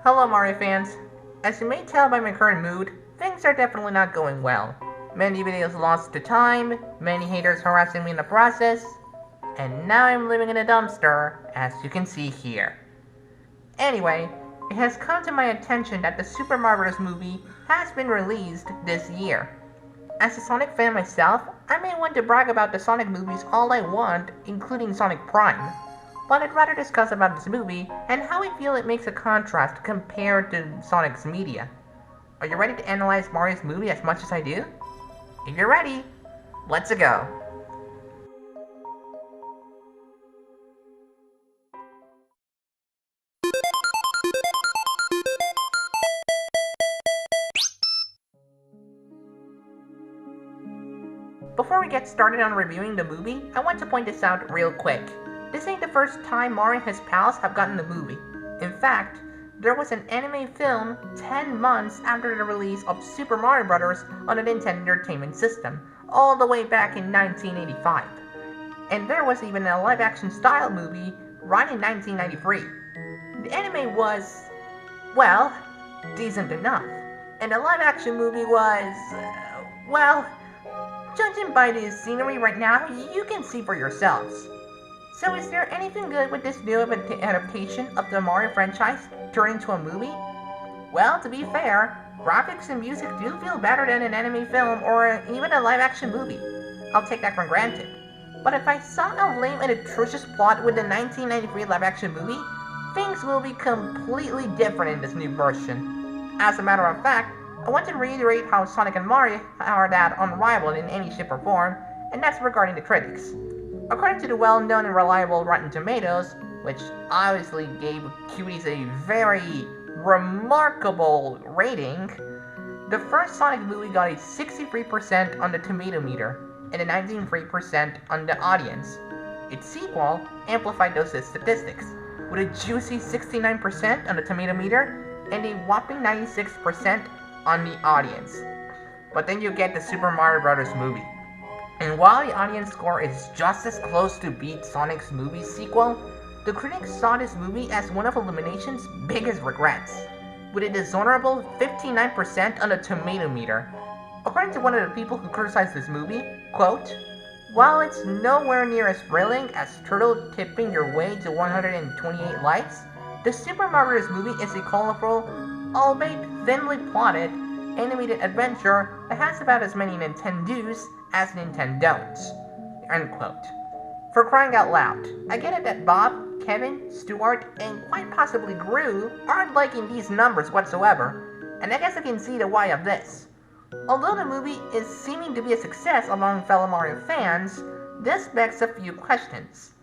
Hello Mario fans! As you may tell by my current mood, things are definitely not going well. Many videos lost to time, many haters harassing me in the process, and now I'm living in a dumpster, as you can see here. Anyway, it has come to my attention that the Super Mario Bros. Movie has been released this year. As a Sonic fan myself, I may want to brag about the Sonic movies all I want, including Sonic Prime. But I'd rather discuss about this movie and how I feel it makes a contrast compared to Sonic's media. Are you ready to analyze Mario's movie as much as I do? If you're ready, let's go! Before we get started on reviewing the movie, I want to point this out real quick. This ain't the first time Mario and his pals have gotten the movie. In fact, there was an anime film 10 months after the release of Super Mario Bros. On the Nintendo Entertainment System, all the way back in 1985. And there was even a live-action style movie right in 1993. The anime was, well, decent enough. And the live-action movie was, well, judging by the scenery right now, you can see for yourselves. So is there anything good with this new adaptation of the Mario franchise turned into a movie? Well, to be fair, graphics and music do feel better than an anime film or even a live-action movie. I'll take that for granted. But if I saw a lame and atrocious plot with the 1993 live-action movie, things will be completely different in this new version. As a matter of fact, I want to reiterate how Sonic and Mario are that unrivaled in any shape or form, and that's regarding the critics. According to the well-known and reliable Rotten Tomatoes, which obviously gave Cuties a very remarkable rating, the first Sonic movie got a 63% on the tomato meter and a 19% on the audience. Its sequel amplified those statistics, with a juicy 69% on the tomato meter and a whopping 96% on the audience. But then you get the Super Mario Bros. Movie. And while the audience score is just as close to beat Sonic's movie sequel, the critics saw this movie as one of Illumination's biggest regrets, with a dishonorable 59% on the tomato meter. According to one of the people who criticized this movie, quote, "While it's nowhere near as thrilling as turtle tipping your way to 128 likes, the Super Mario Bros. Movie is a colorful, albeit thinly plotted, animated adventure that has about as many Nintendos as Nintendons." Unquote. For crying out loud, I get it that Bob, Kevin, Stuart, and quite possibly Gru aren't liking these numbers whatsoever, and I guess I can see the why of this. Although the movie is seeming to be a success among fellow Mario fans, this begs a few questions.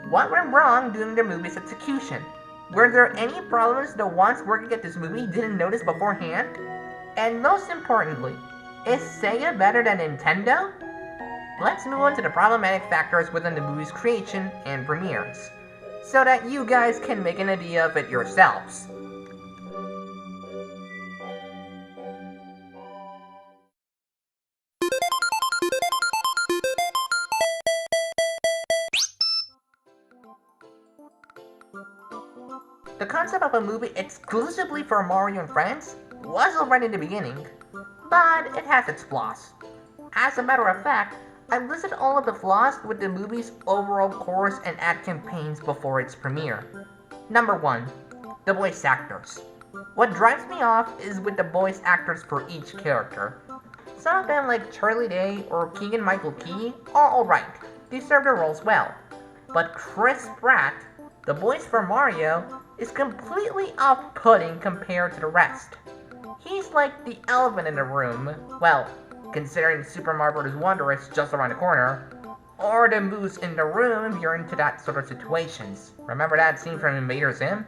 What went wrong during the movie's execution? Were there any problems the ones working at this movie didn't notice beforehand? And most importantly, is Sega better than Nintendo? Let's move on to the problematic factors within the movie's creation and premieres, so that you guys can make an idea of it yourselves. The concept of a movie exclusively for Mario and friends was alright in the beginning, but it has its flaws. As a matter of fact, I've listed all of the flaws with the movie's overall course and ad campaigns before its premiere. Number 1. The voice actors. What drives me off is with the voice actors for each character. Some of them like Charlie Day or Keegan-Michael Key are alright, they serve their roles well. But Chris Pratt, the voice for Mario, is completely off-putting compared to the rest. He's like the elephant in the room, well, considering Super Mario Bros. Wonder is just around the corner, or the moose in the room if you're into that sort of situations. Remember that scene from Invader Zim?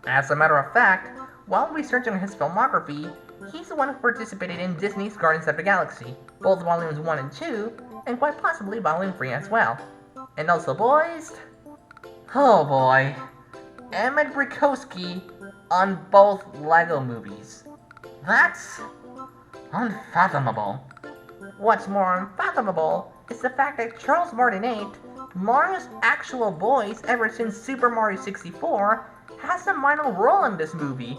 As a matter of fact, while researching his filmography, he's the one who participated in Disney's Guardians of the Galaxy, both Volumes 1 and 2, and quite possibly Volume 3 as well. And also boys, oh boy, Emmett Brikowski on both LEGO movies. That's unfathomable. What's more unfathomable is the fact that Charles Martinet, Mario's actual voice ever since Super Mario 64 has a minor role in this movie.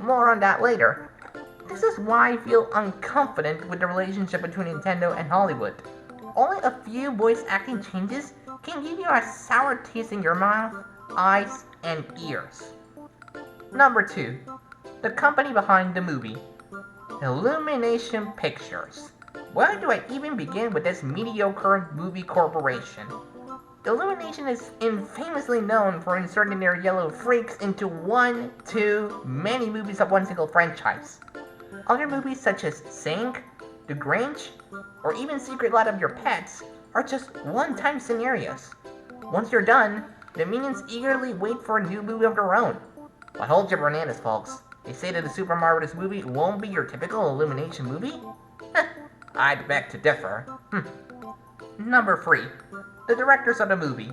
More on that later. This is why I feel unconfident with the relationship between Nintendo and Hollywood. Only a few voice acting changes can give you a sour taste in your mouth, eyes, and ears. Number 2. The company behind the movie. Illumination Pictures. Where do I even begin with this mediocre movie corporation? Illumination is infamously known for inserting their yellow freaks into one, too many movies of one single franchise. Other movies such as Sing, The Grinch, or even Secret Life of Your Pets are just one-time scenarios. Once you're done, the minions eagerly wait for a new movie of their own. But hold your bananas, folks. They say that the Super Mario Bros. Movie won't be your typical Illumination movie? I'd beg to differ. Number 3. The directors of the movie.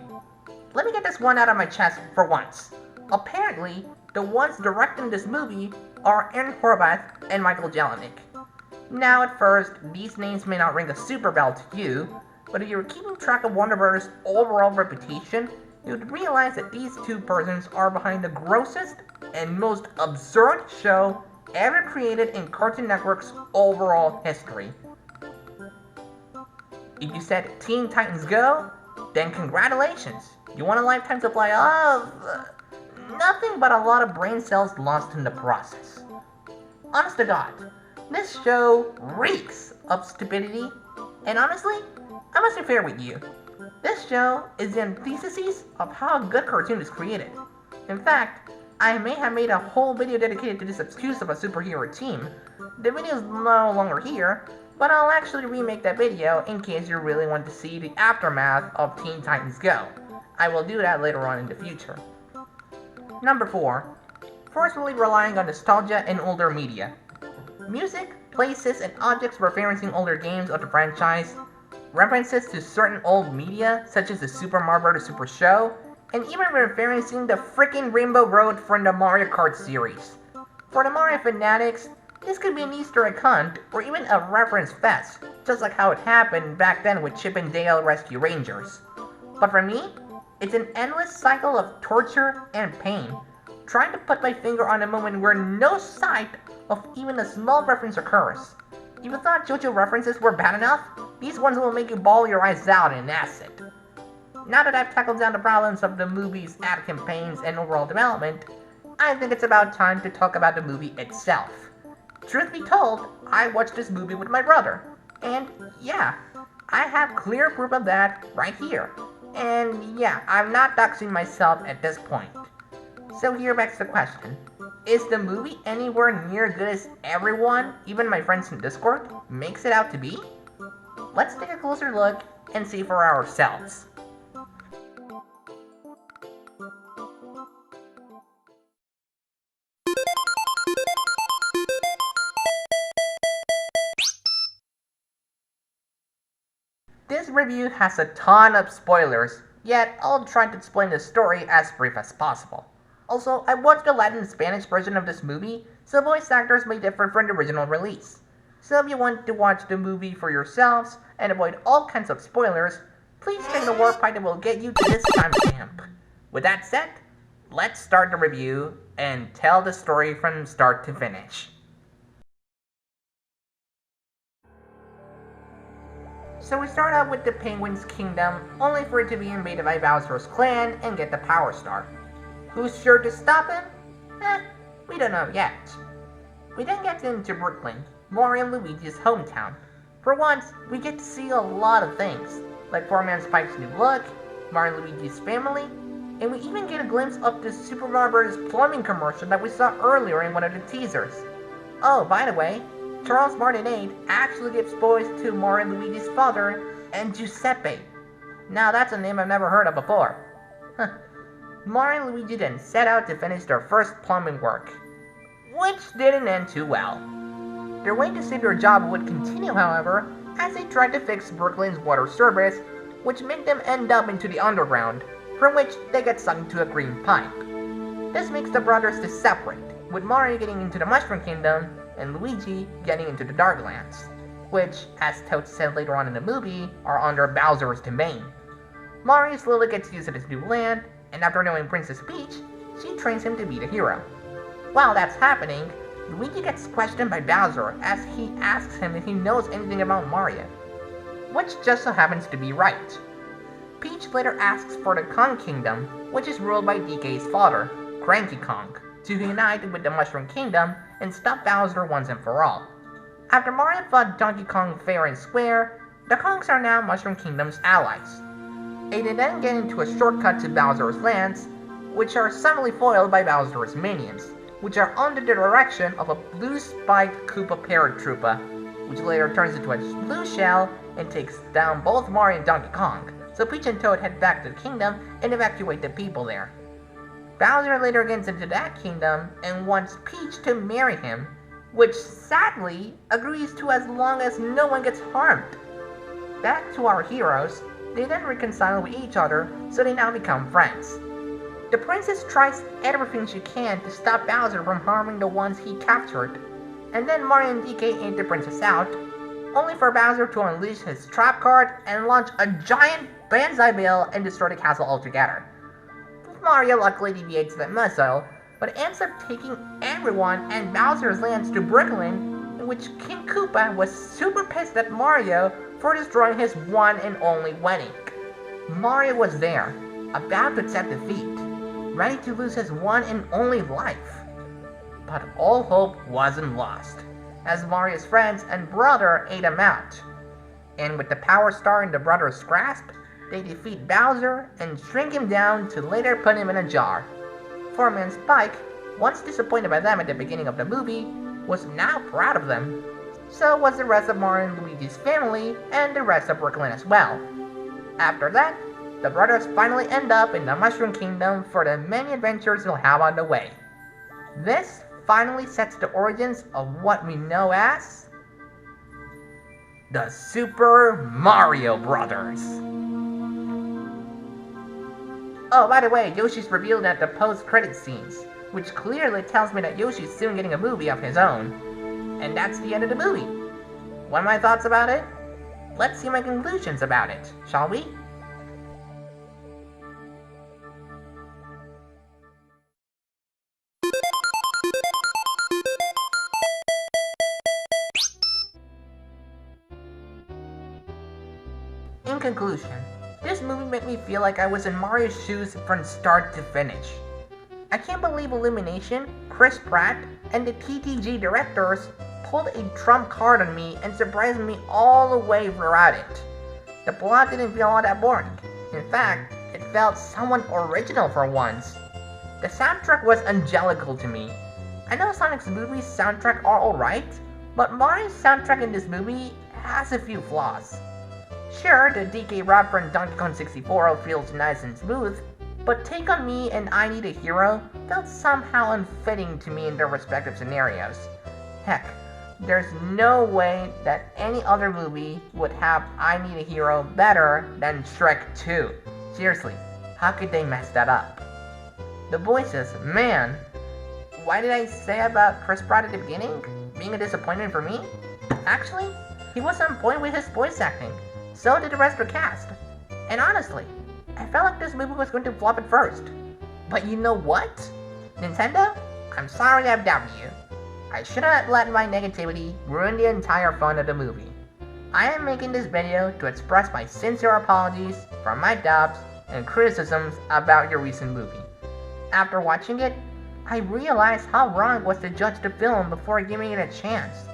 Let me get this one out of my chest for once. Apparently, the ones directing this movie are Aaron Horvath and Michael Jelenic. Now at first, these names may not ring a super bell to you, but if you're keeping track of Warner Bros.' overall reputation, you'd realize that these two persons are behind the grossest and most absurd show ever created in Cartoon Network's overall history. If you said Teen Titans Go, then congratulations, you won a lifetime supply of nothing but a lot of brain cells lost in the process. Honest to God, this show reeks of stupidity, and honestly, I must be fair with you. This show is the antithesis of how a good cartoon is created. In fact, I may have made a whole video dedicated to this excuse of a superhero team. The video is no longer here, but I'll actually remake that video in case you really want to see the aftermath of Teen Titans Go. I will do that later on in the future. Number 4. Forcefully relying on nostalgia and older media. Music, places, and objects referencing older games of the franchise, references to certain old media such as the Super Mario Bros. Super Show, and even referencing the frickin' Rainbow Road from the Mario Kart series. For the Mario fanatics, this could be an Easter egg hunt or even a reference fest, just like how it happened back then with Chip and Dale Rescue Rangers. But for me, it's an endless cycle of torture and pain, trying to put my finger on a moment where no sight of even a small reference occurs. If you thought JoJo references were bad enough, these ones will make you bawl your eyes out in acid. Now that I've tackled down the problems of the movie's ad campaigns and overall development, I think it's about time to talk about the movie itself. Truth be told, I watched this movie with my brother, and yeah, I have clear proof of that right here. And yeah, I'm not doxing myself at this point. So here begs the question, is the movie anywhere near good as everyone, even my friends in Discord, makes it out to be? Let's take a closer look and see for ourselves. This review has a ton of spoilers, yet I'll try to explain the story as brief as possible. Also, I watched the Latin and Spanish version of this movie, so voice actors may differ from the original release. So if you want to watch the movie for yourselves and avoid all kinds of spoilers, please take the warp pipe that will get you to this timestamp. With that said, let's start the review and tell the story from start to finish. So we start out with the Penguin's Kingdom, only for it to be invaded by Bowser's clan and get the Power Star. Who's sure to stop him? We don't know yet. We then get into Brooklyn, Mario and Luigi's hometown. For once, we get to see a lot of things, like Foreman Spike's new look, Mario and Luigi's family, and we even get a glimpse of the Super Mario Bros. Plumbing commercial that we saw earlier in one of the teasers. Oh, by the way, Charles Martinet actually gives voice to Mario and Luigi's father and Giuseppe. Now that's a name I've never heard of before. Mario and Luigi then set out to finish their first plumbing work, which didn't end too well. Their way to save their job would continue, however, as they tried to fix Brooklyn's water service, which made them end up into the underground, from which they get sucked into a green pipe. This makes the brothers to separate, with Mario getting into the Mushroom Kingdom and Luigi getting into the Darklands, which, as Toad said later on in the movie, are under Bowser's domain. Mario slowly gets used to this new land, and after knowing Princess Peach, she trains him to be the hero. While that's happening, Luigi gets questioned by Bowser as he asks him if he knows anything about Mario, which just so happens to be right. Peach later asks for the Kong Kingdom, which is ruled by DK's father, Cranky Kong, to unite with the Mushroom Kingdom and stop Bowser once and for all. After Mario fought Donkey Kong fair and square, the Kongs are now Mushroom Kingdom's allies. They then get into a shortcut to Bowser's lands, which are suddenly foiled by Bowser's minions, which are under the direction of a blue-spiked Koopa Paratroopa, which later turns into a blue shell and takes down both Mario and Donkey Kong, so Peach and Toad head back to the kingdom and evacuate the people there. Bowser later gets into that kingdom and wants Peach to marry him, which sadly agrees to as long as no one gets harmed. Back to our heroes, they then reconcile with each other, so they now become friends. The princess tries everything she can to stop Bowser from harming the ones he captured, and then Mario and DK aim the princess out, only for Bowser to unleash his trap card and launch a giant banzai bill and destroy the castle altogether. Mario luckily deviates the missile, but ends up taking everyone and Bowser's lands to Brooklyn, in which King Koopa was super pissed at Mario for destroying his one and only wedding. Mario was there, about to accept defeat, ready to lose his one and only life. But all hope wasn't lost, as Mario's friends and brother ate him out. And with the Power Star in the brothers' grasp, they defeat Bowser and shrink him down to later put him in a jar. Foreman Spike, once disappointed by them at the beginning of the movie, was now proud of them. So was the rest of Mario and Luigi's family and the rest of Brooklyn as well. After that, the brothers finally end up in the Mushroom Kingdom for the many adventures they'll have on the way. This finally sets the origins of what we know as the Super Mario Brothers. Oh, by the way, Yoshi's revealed at the post-credit scenes, which clearly tells me that Yoshi's soon getting a movie of his own. And that's the end of the movie. What are my thoughts about it? Let's see my conclusions about it, shall we? In conclusion, this movie made me feel like I was in Mario's shoes from start to finish. I can't believe Illumination, Chris Pratt, and the TTG directors pulled a trump card on me and surprised me all the way throughout it. The plot didn't feel all that boring. In fact, it felt somewhat original for once. The soundtrack was angelical to me. I know Sonic's movie's soundtrack are alright, but Mario's soundtrack in this movie has a few flaws. Sure, the DK rap from Donkey Kong 64 feels nice and smooth, but Take On Me and I Need a Hero felt somehow unfitting to me in their respective scenarios. Heck, there's no way that any other movie would have I Need a Hero better than Shrek 2. Seriously, how could they mess that up? The voices, man. Why did I say about Chris Pratt at the beginning? Being a disappointment for me? Actually, he was on point with his voice acting. So did the rest of the cast. And honestly, I felt like this movie was going to flop at first. But you know what? Nintendo, I'm sorry I've doubted you. I shouldn't have let my negativity ruin the entire fun of the movie. I am making this video to express my sincere apologies for my doubts and criticisms about your recent movie. After watching it, I realized how wrong it was to judge the film before giving it a chance.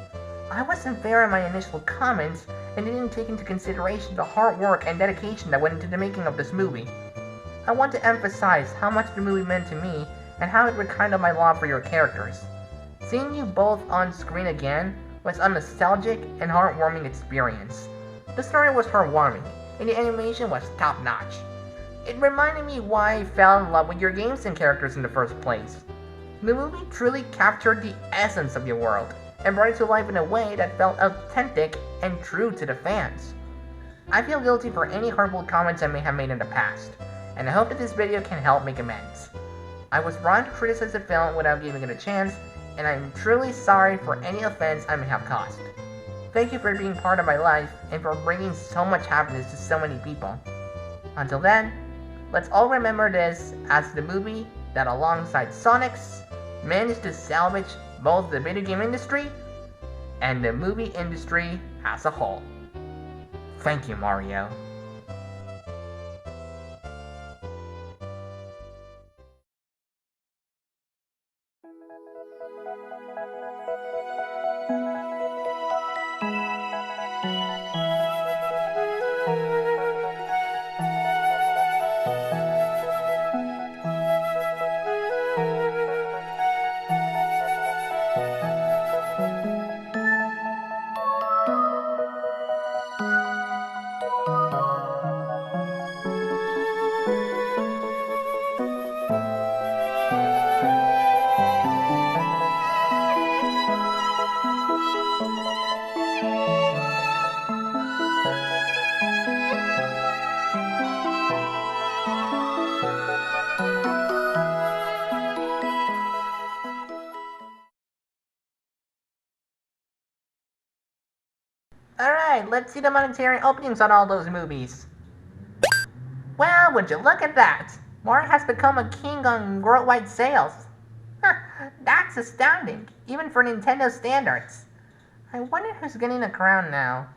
I wasn't fair in my initial comments and didn't take into consideration the hard work and dedication that went into the making of this movie. I want to emphasize how much the movie meant to me and how it rekindled my love for your characters. Seeing you both on screen again was a nostalgic and heartwarming experience. The story was heartwarming, and the animation was top-notch. It reminded me why I fell in love with your games and characters in the first place. The movie truly captured the essence of your world, and brought it to life in a way that felt authentic and true to the fans. I feel guilty for any hurtful comments I may have made in the past, and I hope that this video can help make amends. I was wrong to criticize the film without giving it a chance, and I'm truly sorry for any offense I may have caused. Thank you for being part of my life and for bringing so much happiness to so many people. Until then, let's all remember this as the movie that alongside Sonic's managed to salvage both the video game industry and the movie industry as a whole. Thank you, Mario. Alright, let's see the monetary openings on all those movies. Well, would you look at that? Mario has become a king on worldwide sales. That's astounding, even for Nintendo standards. I wonder who's getting the crown now.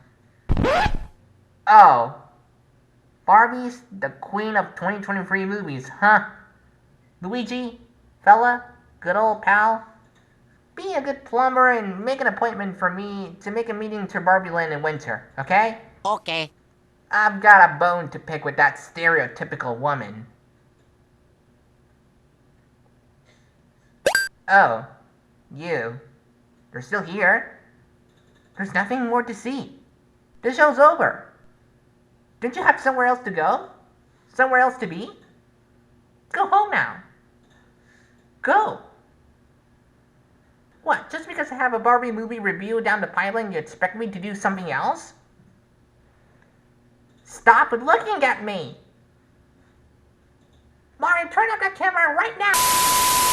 Oh. Barbie's the queen of 2023 movies, huh? Luigi, fella, good old pal. Be a good plumber and make an appointment for me to make a meeting to Barbie Land in winter, okay? Okay. I've got a bone to pick with that stereotypical woman. Oh, you. You're still here? There's nothing more to see. The show's over. Didn't you have somewhere else to go? Somewhere else to be? Go home now. Go. What, just because I have a Barbie movie review down the pipeline, you expect me to do something else? Stop looking at me! Mario, turn off that camera right now!